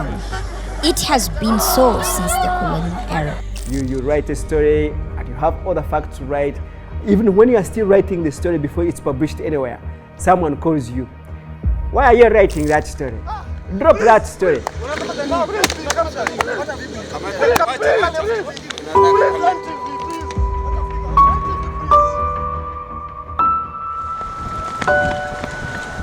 freedom. It has been so since the colonial era. You write a story and you have other facts to write. Even when you are still writing the story before it's published anywhere, someone calls you. Why are you writing that story? Drop that story.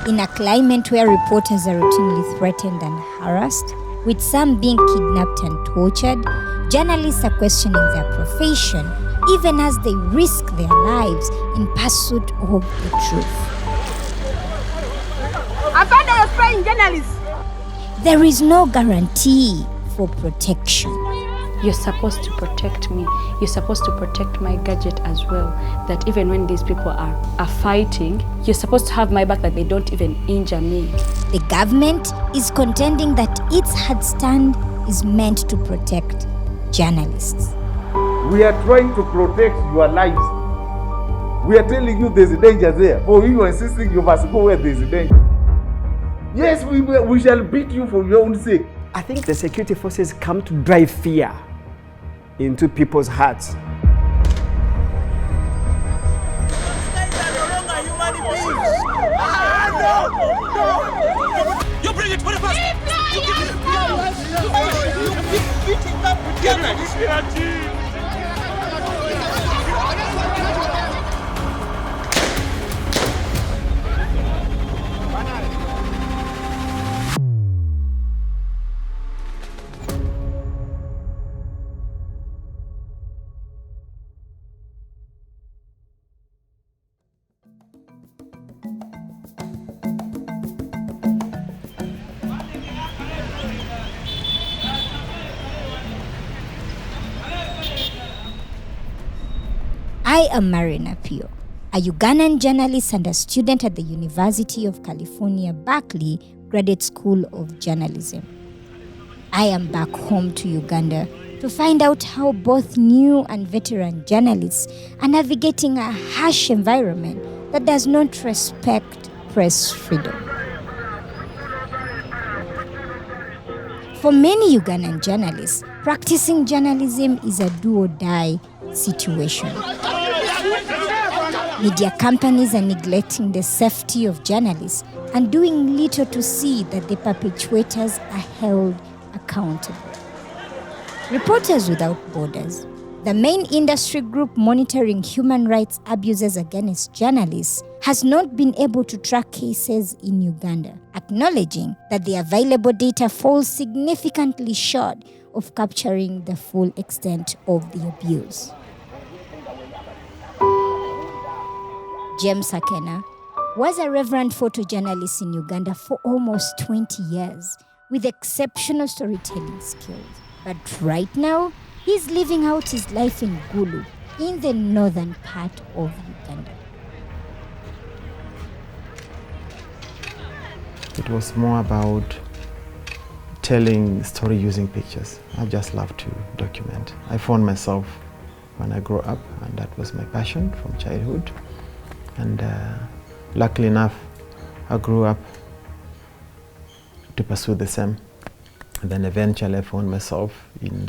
In a climate where reporters are routinely threatened and harassed, with some being kidnapped and tortured, journalists are questioning their profession even as they risk their lives in pursuit of the truth. I found I was spraying journalists. There is no guarantee for protection. You're supposed to protect me. You're supposed to protect my gadget as well. That even when these people are fighting, you're supposed to have my back, that they don't even injure me. The government is contending that its hard stand is meant to protect journalists. We are trying to protect your lives. We are telling you there's a danger there. For you are insisting you must go where there's a danger. Yes, we shall beat you for your own sake. I think the security forces come to drive fear into people's hearts. You bring it for the first. I am Marion Apio, a Ugandan journalist and a student at the University of California, Berkeley Graduate School of Journalism. I am back home to Uganda to find out how both new and veteran journalists are navigating a harsh environment that does not respect press freedom. For many Ugandan journalists, practicing journalism is a do-or-die situation. Media companies are neglecting the safety of journalists and doing little to see that the perpetrators are held accountable. Reporters Without Borders, the main industry group monitoring human rights abuses against journalists, has not been able to track cases in Uganda, acknowledging that the available data falls significantly short of capturing the full extent of the abuse. James Akena was a reverend photojournalist in Uganda for almost 20 years with exceptional storytelling skills. But right now, he's living out his life in Gulu, in the northern part of Uganda. It was more about telling story using pictures. I just love to document. I found myself when I grew up, and that was my passion from childhood. And luckily enough, I grew up to pursue the same. And then eventually I found myself in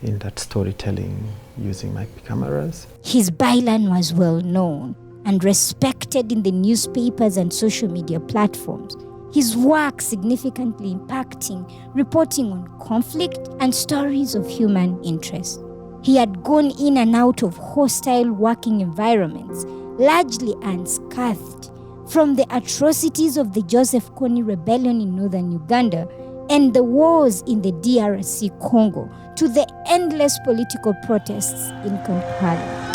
that storytelling using my cameras. His byline was well known and respected in the newspapers and social media platforms. His work significantly impacting reporting on conflict and stories of human interest. He had gone in and out of hostile working environments, largely unscathed from the atrocities of the Joseph Kony rebellion in northern Uganda and the wars in the DRC Congo to the endless political protests in Kampala.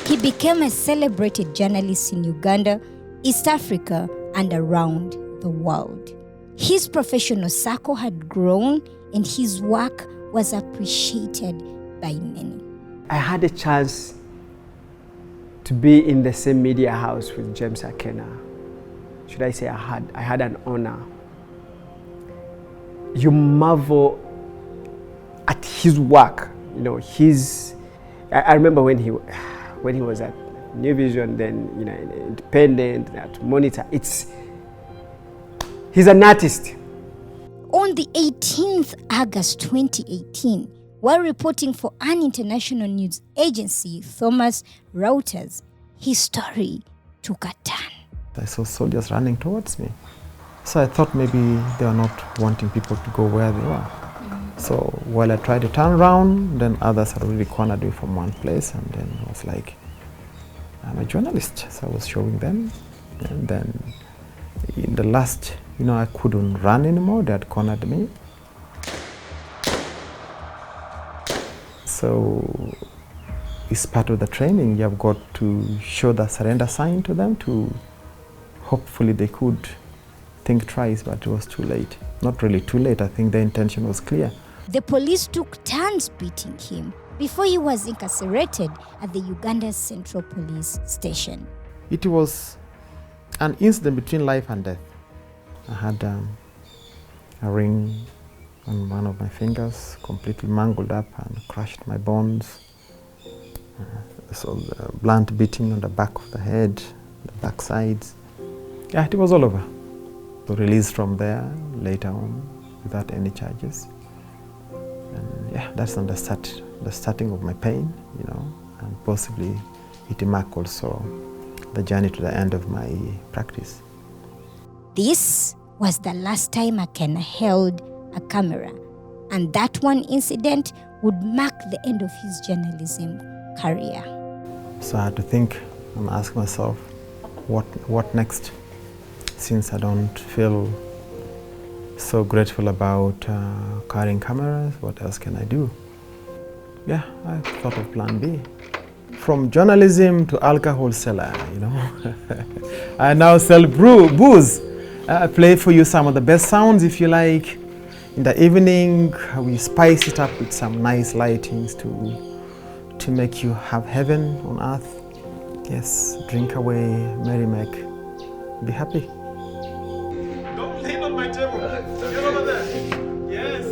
He became a celebrated journalist in Uganda, East Africa, and around the world. His professional circle had grown and his work was appreciated by many. I had a chance to be in the same media house with James Akena. Should I say I had an honor. You marvel at his work. You know, I remember when he was at New Vision, then Independent, at Monitor. He's an artist. On the 18th August 2018, while reporting for an international news agency, Thomas Reuters, his story took a turn. I saw soldiers running towards me. So I thought maybe they were not wanting people to go where they were. So while I tried to turn around, then others had already cornered me from one place, and then I was like, I'm a journalist. So I was showing them, and then in the last, I couldn't run anymore. They had cornered me. So it's part of the training. You have got to show the surrender sign to them to hopefully they could think twice, but it was too late. Not really too late. I think the intention was clear. The police took turns beating him before he was incarcerated at the Uganda Central Police Station. It was an incident between life and death. I had a ring on one of my fingers, completely mangled up and crushed my bones. So the blunt beating on the back of the head, the back sides. Yeah, it was all over. So released from there later on without any charges. And yeah, that's the starting of my pain, and possibly it marked also the journey to the end of my practice. This was the last time Akena held a camera, and that one incident would mark the end of his journalism career. So I had to think and ask myself, what next? Since I don't feel so grateful about carrying cameras, what else can I do? Yeah, I thought of plan B. From journalism to alcohol seller, I now sell booze. I play for you some of the best sounds if you like. In the evening, we spice it up with some nice lightings to make you have heaven on earth. Yes, drink away, merry make, be happy. Don't lean on my table. Get over there. Yes.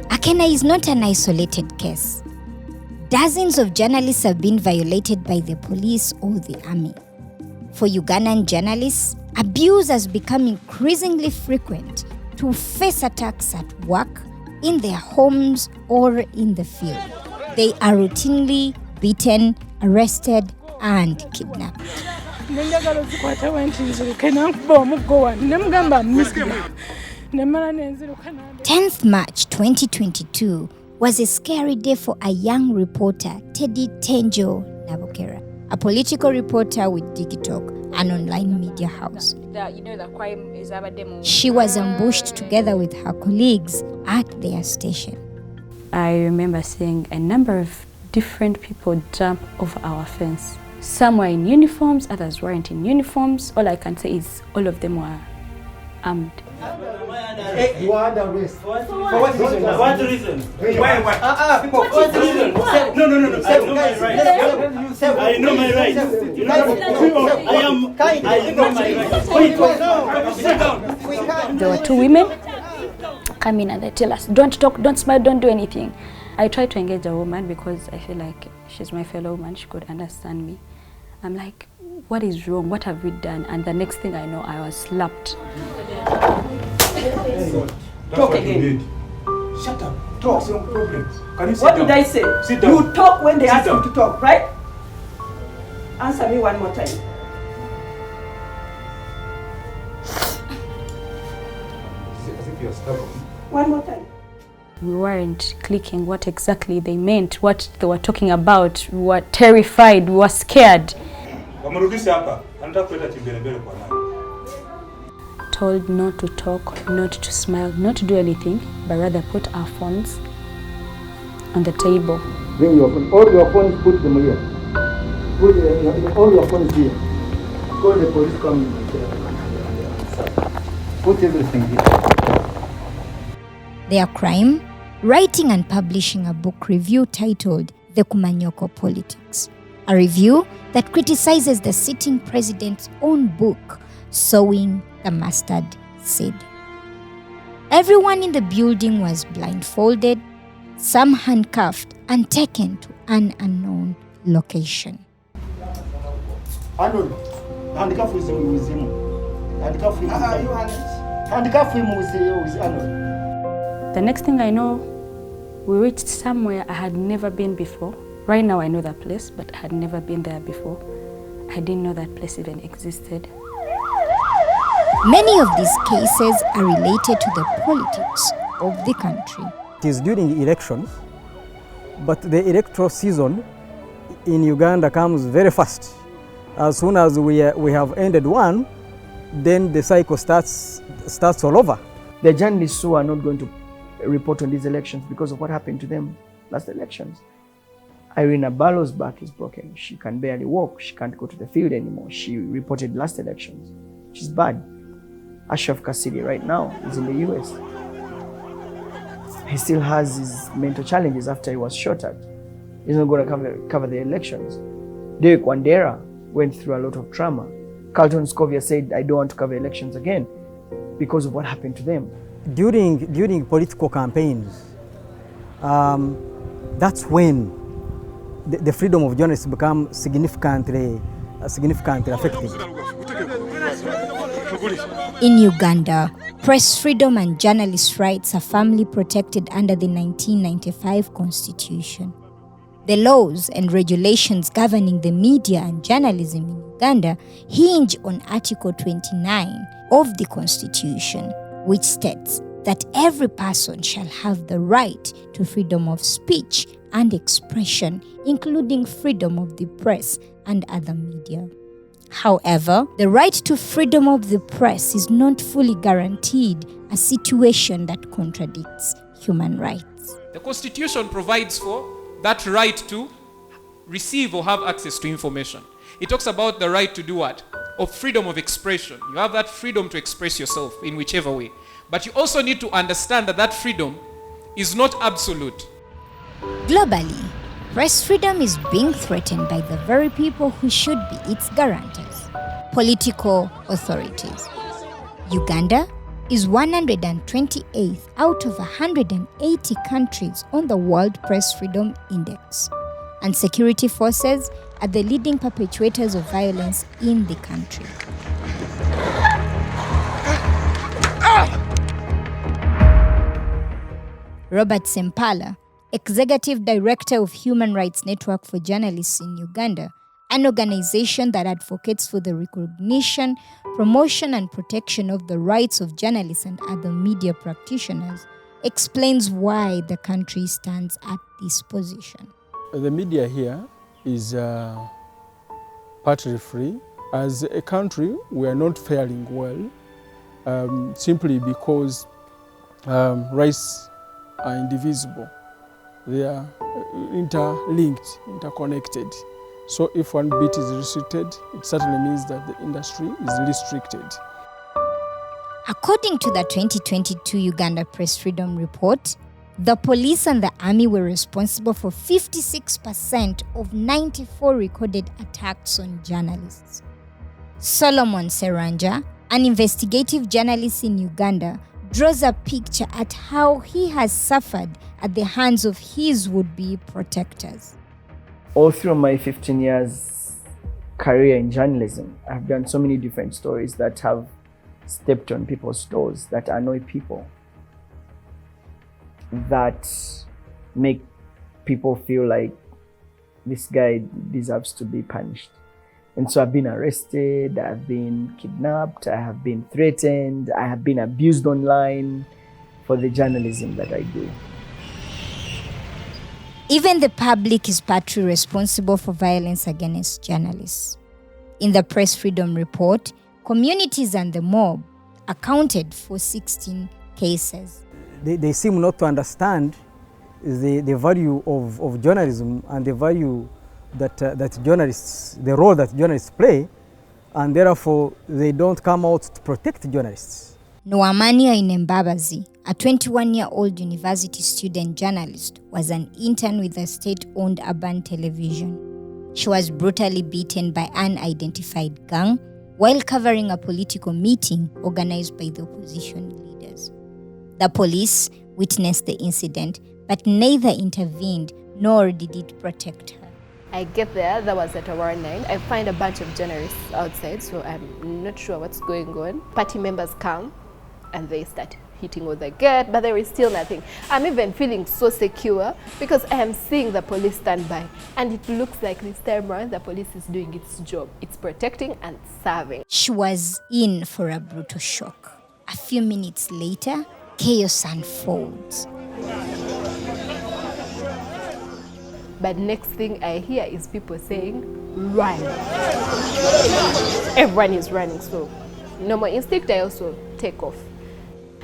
Akena is not an isolated case. Dozens of journalists have been violated by the police or the army. For Ugandan journalists, abuse has become increasingly frequent to face attacks at work, in their homes, or in the field. They are routinely beaten, arrested, and kidnapped. 10th March 2022 was a scary day for a young reporter, Teddy Tenjo Nabokera, a political reporter with Digitalk, an online media house. The crime is our demo. She was ambushed together with her colleagues at their station. I remember seeing a number of different people jump over our fence. Some were in uniforms, others weren't in uniforms. All I can say is all of them were armed. You are under arrest. For what reason? What reason? Why? What reason? No. I know my rights. I know my rights. Wait, sit down. There were two women come in and they tell us, don't talk, don't smile, don't do anything. I tried to engage a woman because I feel like she's my fellow woman, she could understand me. I'm like, what is wrong? What have we done? And the next thing I know, I was slapped. Talk again. Shut up. Talk. No problems. Can you sit What down? did I say? Sit down. You talk when they Sit ask down. you to talk, right? Answer me one more time. As if you're stubborn. One more time. We weren't clicking what exactly they meant, what they were talking about. We were terrified, we were scared. Told not to talk, not to smile, not to do anything, but rather put our phones on the table. Bring your phone. All your phones, put them here. Put all your phones here. Call the police, come. Put everything here. Their crime? Writing and publishing a book review titled The Kumanyoko Politics, a review that criticizes the sitting president's own book, Sowing the Mustard Seed. Everyone in the building was blindfolded, some handcuffed and taken to an unknown location. Arnold, handcuff with him. Handcuff him. Handcuff him with Arnold. The next thing I know, we reached somewhere I had never been before. Right now I know that place, but I had never been there before. I didn't know that place even existed. Many of these cases are related to the politics of the country. It is during elections, but the electoral season in Uganda comes very fast. As soon as we have ended one, then the cycle starts all over. The journalists who are not going to report on these elections because of what happened to them last elections. Irina Barrow's back is broken. She can barely walk. She can't go to the field anymore. She reported last elections. She's bad. Ashraf Kasiri right now is in the US. He still has his mental challenges after he was shot at. He's not going to cover the elections. Derek Wandera went through a lot of trauma. Carlton Scovia said, I don't want to cover elections again because of what happened to them. During political campaigns, that's when the freedom of journalists become significantly affected. In Uganda, press freedom and journalist rights are firmly protected under the 1995 Constitution. The laws and regulations governing the media and journalism in Uganda hinge on Article 29 of the Constitution, which states that every person shall have the right to freedom of speech and expression, including freedom of the press and other media. However, the right to freedom of the press is not fully guaranteed, a situation that contradicts human rights. The Constitution provides for that right to receive or have access to information. It talks about the right to do what? Of freedom of expression. You have that freedom to express yourself in whichever way. But you also need to understand that that freedom is not absolute. Globally, press freedom is being threatened by the very people who should be its guarantors, political authorities. Uganda is 128th out of 180 countries on the World Press Freedom Index, and security forces are the leading perpetrators of violence in the country. Robert Sempala, Executive Director of Human Rights Network for Journalists in Uganda, an organization that advocates for the recognition, promotion, and protection of the rights of journalists and other media practitioners, explains why the country stands at this position. The media here is partly free. As a country, we are not faring well, simply because rights are indivisible. They are interlinked, interconnected. So if one bit is restricted, it certainly means that the industry is restricted. According to the 2022 Uganda Press Freedom Report, the police and the army were responsible for 56% of 94 recorded attacks on journalists. Solomon Seranja, an investigative journalist in Uganda, draws a picture at how he has suffered at the hands of his would-be protectors. All through my 15 years career in journalism, I've done so many different stories that have stepped on people's toes, that annoy people, that make people feel like this guy deserves to be punished. And so I've been arrested, I've been kidnapped, I have been threatened, I have been abused online for the journalism that I do. Even the public is partly responsible for violence against journalists. In the Press Freedom Report, communities and the mob accounted for 16 cases. They seem not to understand the value of journalism and the value that journalists, the role that journalists play, and therefore they don't come out to protect journalists. Noamania Inembabazi, a 21-year-old university student journalist, was an intern with the state-owned Urban Television. She was brutally beaten by an unidentified gang while covering a political meeting organized by the opposition leaders. The police witnessed the incident, but neither intervened nor did it protect her. I get there, that was at around 9. I find a bunch of journalists outside, so I'm not sure what's going on. Party members come and they start hitting on the gate, but there is still nothing. I'm even feeling so secure because I am seeing the police stand by, and it looks like this time around the police is doing its job. It's protecting and serving. She was in for a brutal shock. A few minutes later, chaos unfolds. But next thing I hear is people saying, run. Everyone is running, so normal instinct, I also take off.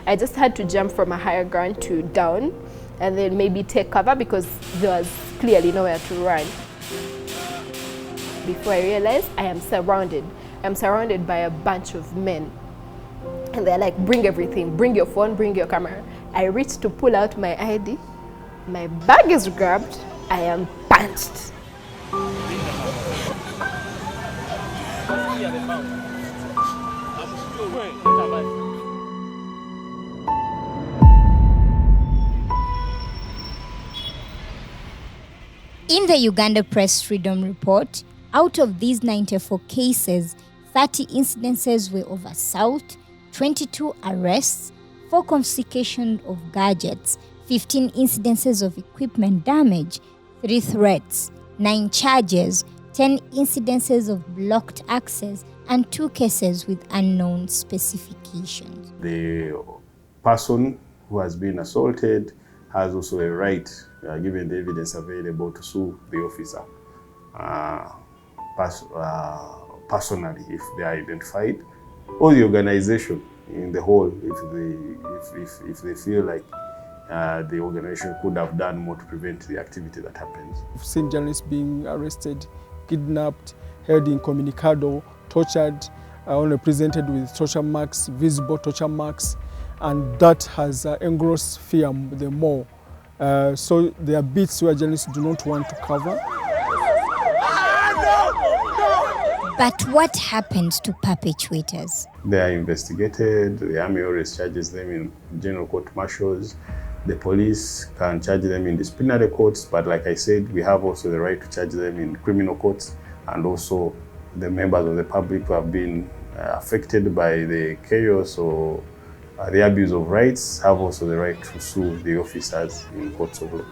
I just had to jump from a higher ground to down and then maybe take cover because there was clearly nowhere to run. Before I realized, I am surrounded. I'm surrounded by a bunch of men. And they're like, bring everything, bring your phone, bring your camera. I reach to pull out my ID. My bag is grabbed. I am punched. In the Uganda Press Freedom Report, out of these 94 cases, 30 incidences were of assault, 22 arrests, 4 confiscation of gadgets, 15 incidences of equipment damage, 3 threats, 9 charges, 10 incidences of blocked access, and 2 cases with unknown specifications. The person who has been assaulted has also a right, given the evidence available, to sue the officer personally if they are identified, or the organization in the whole if they feel like the organization could have done more to prevent the activity that happens. We've seen journalists being arrested, kidnapped, held incommunicado, tortured, only presented with torture marks, visible torture marks, and that has engrossed fear the more. So there are bits where journalists do not want to cover. But what happens to perpetrators? They are investigated. The army always charges them in general court martials. The police can charge them in disciplinary courts, but like I said, we have also the right to charge them in criminal courts, and also the members of the public who have been affected by the chaos or the abuse of rights have also the right to sue the officers in courts of law.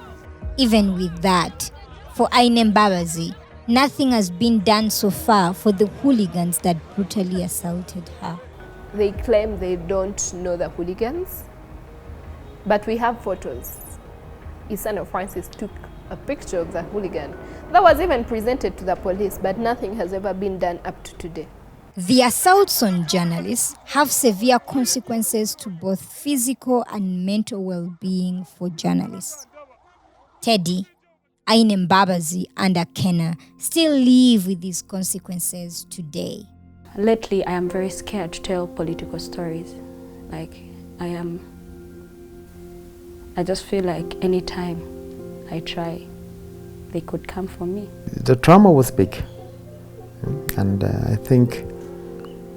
Even with that, for Aine Mbabazi, nothing has been done so far for the hooligans that brutally assaulted her. They claim they don't know the hooligans, but we have photos. Isano Francis took a picture of the hooligan that was even presented to the police, but nothing has ever been done up to today. The assaults on journalists have severe consequences to both physical and mental well-being for journalists. Teddy, Aine Mbabazi, and Akena still live with these consequences today. Lately, I am very scared to tell political stories. I just feel like anytime I try, they could come for me. The trauma was big, and I think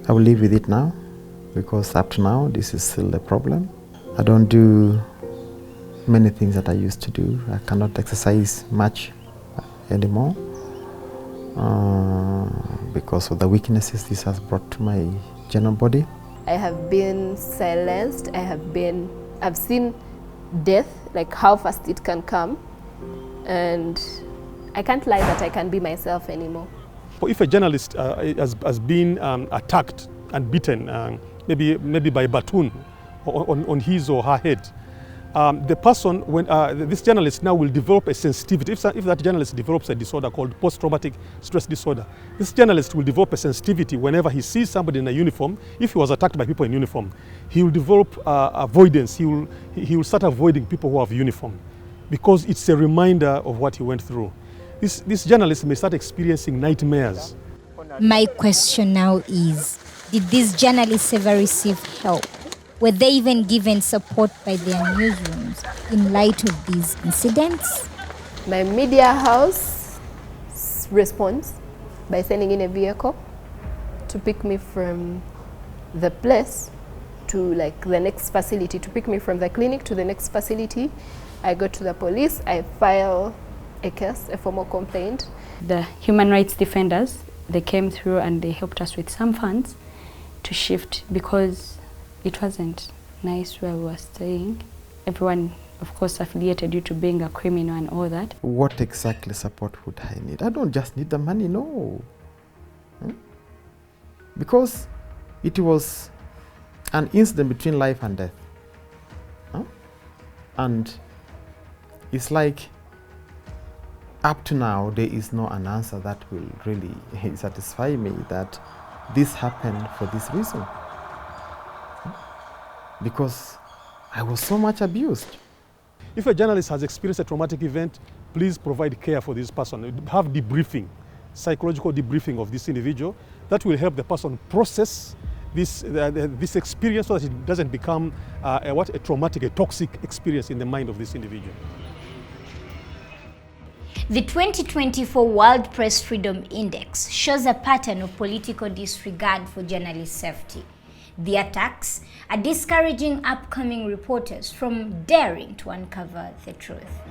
I will live with it now, because up to now, this is still a problem. I don't do many things that I used to do. I cannot exercise much anymore because of the weaknesses this has brought to my general body. I have been silenced. I've seen death, like how fast it can come, and I can't lie that I can be myself anymore. If a journalist has been attacked and beaten, maybe by a baton on his or her head, the person, this journalist now will develop a sensitivity. If that journalist develops a disorder called post-traumatic stress disorder, this journalist will develop a sensitivity whenever he sees somebody in a uniform. If he was attacked by people in uniform, he will develop avoidance. He will start avoiding people who have uniform, because it's a reminder of what he went through. This journalist may start experiencing nightmares. My question now is, did these journalists ever receive help? Were they even given support by their newsrooms in light of these incidents? My media house responds by sending in a vehicle to pick me from the place to the next facility, to pick me from the clinic to the next facility. I go to the police, I file a case, a formal complaint. The human rights defenders, they came through and they helped us with some funds to shift because it wasn't nice where we were staying. Everyone, of course, affiliated you to being a criminal and all that. What exactly support would I need? I don't just need the money, no. Because it was an incident between life and death. And it's like, up to now, there is no an answer that will really satisfy me that this happened for this reason. Because I was so much abused. If a journalist has experienced a traumatic event, please provide care for this person. Have debriefing, psychological debriefing of this individual. That will help the person process this experience so that it doesn't become a traumatic, a toxic experience in the mind of this individual. The 2024 World Press Freedom Index shows a pattern of political disregard for journalist safety. The attacks are discouraging upcoming reporters from daring to uncover the truth.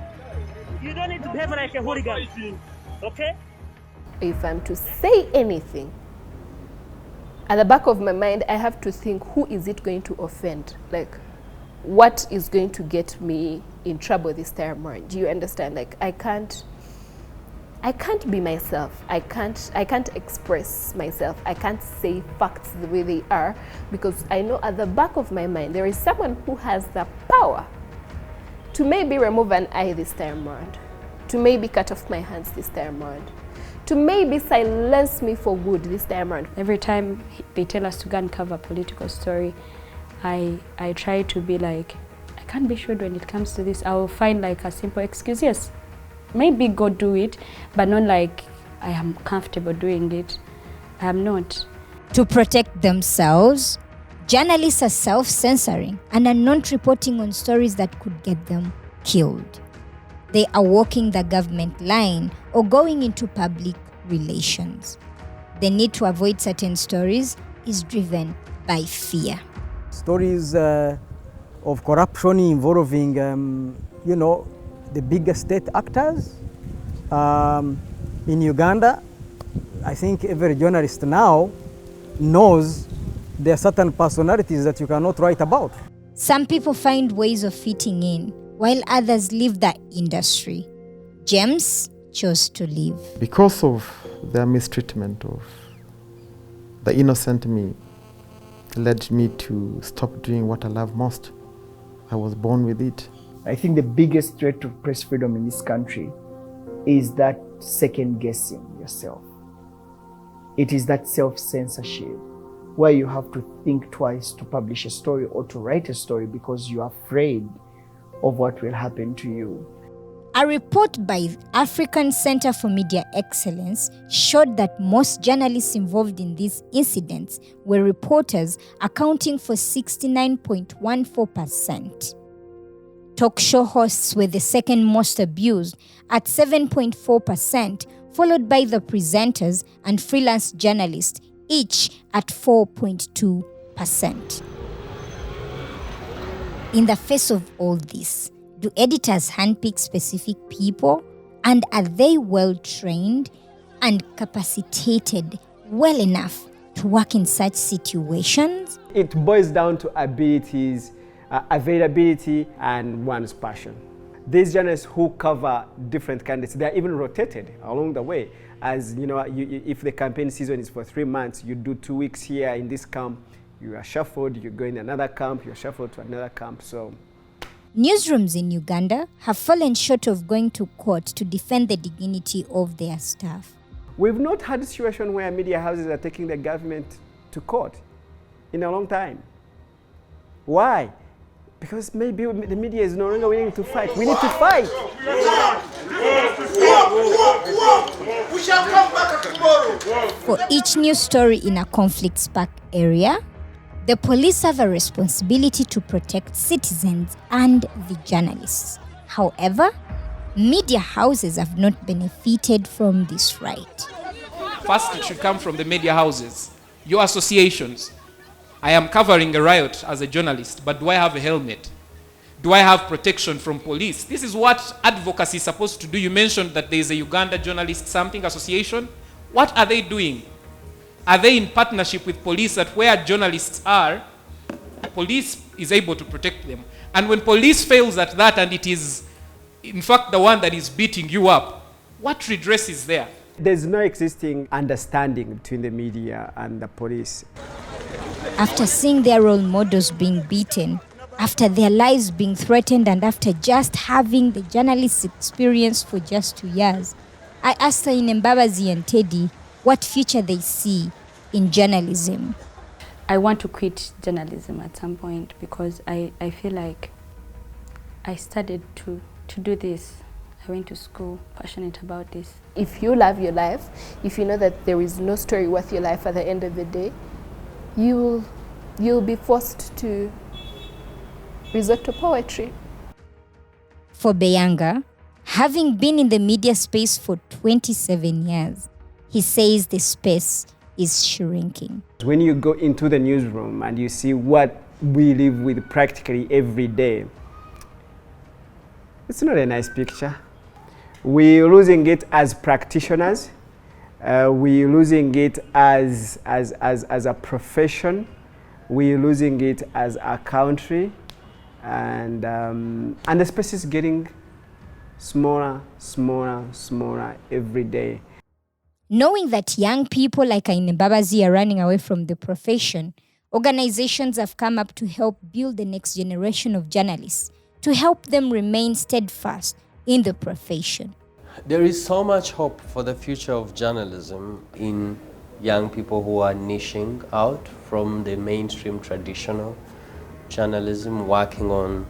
You don't need to behave like a hooligan, okay? If I'm to say anything, at the back of my mind, I have to think, who is it going to offend? Like, what is going to get me in trouble this time around? Do you understand? Like, I can't be myself. I can't express myself. I can't say facts the way they are because I know at the back of my mind there is someone who has the power to maybe remove an eye this time around, to maybe cut off my hands this time around, to maybe silence me for good this time around. Every time they tell us to go and cover a political story, I try to be like, I can't be sure when it comes to this. I will find like a simple excuse. Yes, maybe go do it, but not like I am comfortable doing it. I am not. To protect themselves, journalists are self-censoring and are not reporting on stories that could get them killed. They are walking the government line or going into public relations. The need to avoid certain stories is driven by fear. Stories of corruption involving, the bigger state actors. In Uganda, I think every journalist now knows there are certain personalities that you cannot write about. Some people find ways of fitting in, while others leave the industry. James chose to leave. Because of their mistreatment of the innocent me, led me to stop doing what I love most. I was born with it. I think the biggest threat to press freedom in this country is that second guessing yourself. It is that self-censorship where you have to think twice to publish a story or to write a story because you are afraid of what will happen to you. A report by African Center for Media Excellence showed that most journalists involved in these incidents were reporters, accounting for 69.14%. Talk show hosts were the second most abused at 7.4%, followed by the presenters and freelance journalists, each at 4.2%. In the face of all this, do editors handpick specific people? And are they well trained and capacitated well enough to work in such situations? It boils down to abilities, availability, and one's passion. These journalists who cover different candidates, they're even rotated along the way. As you know, if the campaign season is for 3 months, you do 2 weeks here in this camp, you are shuffled, you go in another camp, you're shuffled to another camp. So newsrooms in Uganda have fallen short of going to court to defend the dignity of their staff. We've not had a situation where media houses are taking the government to court in a long time. Why? Because maybe the media is no longer willing to fight. We need to fight. We shall come back tomorrow. For each news story in a conflict-sparked area, the police have a responsibility to protect citizens and the journalists. However, media houses have not benefited from this right. First, it should come from the media houses, your associations. I am covering a riot as a journalist, but do I have a helmet? Do I have protection from police? This is what advocacy is supposed to do. You mentioned that there is a Uganda Journalist Something Association. What are they doing? Are they in partnership with police that where journalists are, police is able to protect them? And when police fails at that and it is, in fact, the one that is beating you up, what redress is there? There's no existing understanding between the media and the police. After seeing their role models being beaten, after their lives being threatened, and after just having the journalist's experience for just 2 years, I asked Mbabazi and Teddy what future they see in journalism. I want to quit journalism at some point because I feel like I studied to do this. I went to school, passionate about this. If you love your life, if you know that there is no story worth your life at the end of the day, you'll be forced to resort to poetry. For Beyanga, having been in the media space for 27 years, he says the space is shrinking. When you go into the newsroom and you see what we live with practically every day, it's not a nice picture. We're losing it as practitioners. We're losing it as a profession. We're losing it as a country. And the space is getting smaller every day. Knowing that young people like Mbabazi are running away from the profession, organizations have come up to help build the next generation of journalists, to help them remain steadfast in the profession. There is so much hope for the future of journalism in young people who are niching out from the mainstream traditional journalism, working on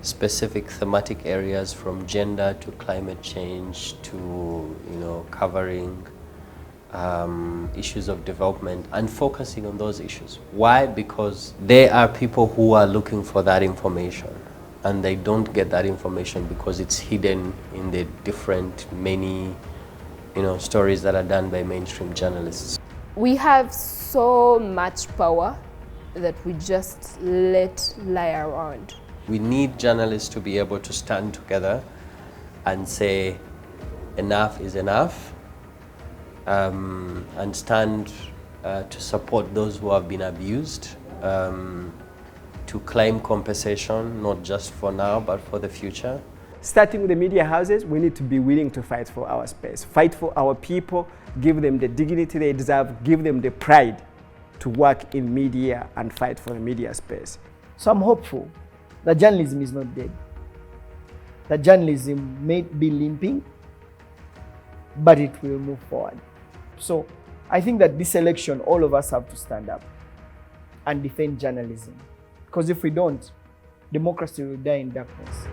specific thematic areas from gender to climate change to covering issues of development and focusing on those issues. Why? Because there are people who are looking for that information and they don't get that information because it's hidden in the different many stories that are done by mainstream journalists. We have so much power that we just let lie around. We need journalists to be able to stand together and say enough is enough, and stand to support those who have been abused, to claim compensation, not just for now, but for the future. Starting with the media houses, we need to be willing to fight for our space, fight for our people, give them the dignity they deserve, give them the pride to work in media and fight for the media space. So I'm hopeful that journalism is not dead. That journalism may be limping, but it will move forward. So I think that this election, all of us have to stand up and defend journalism. Because if we don't, democracy will die in darkness.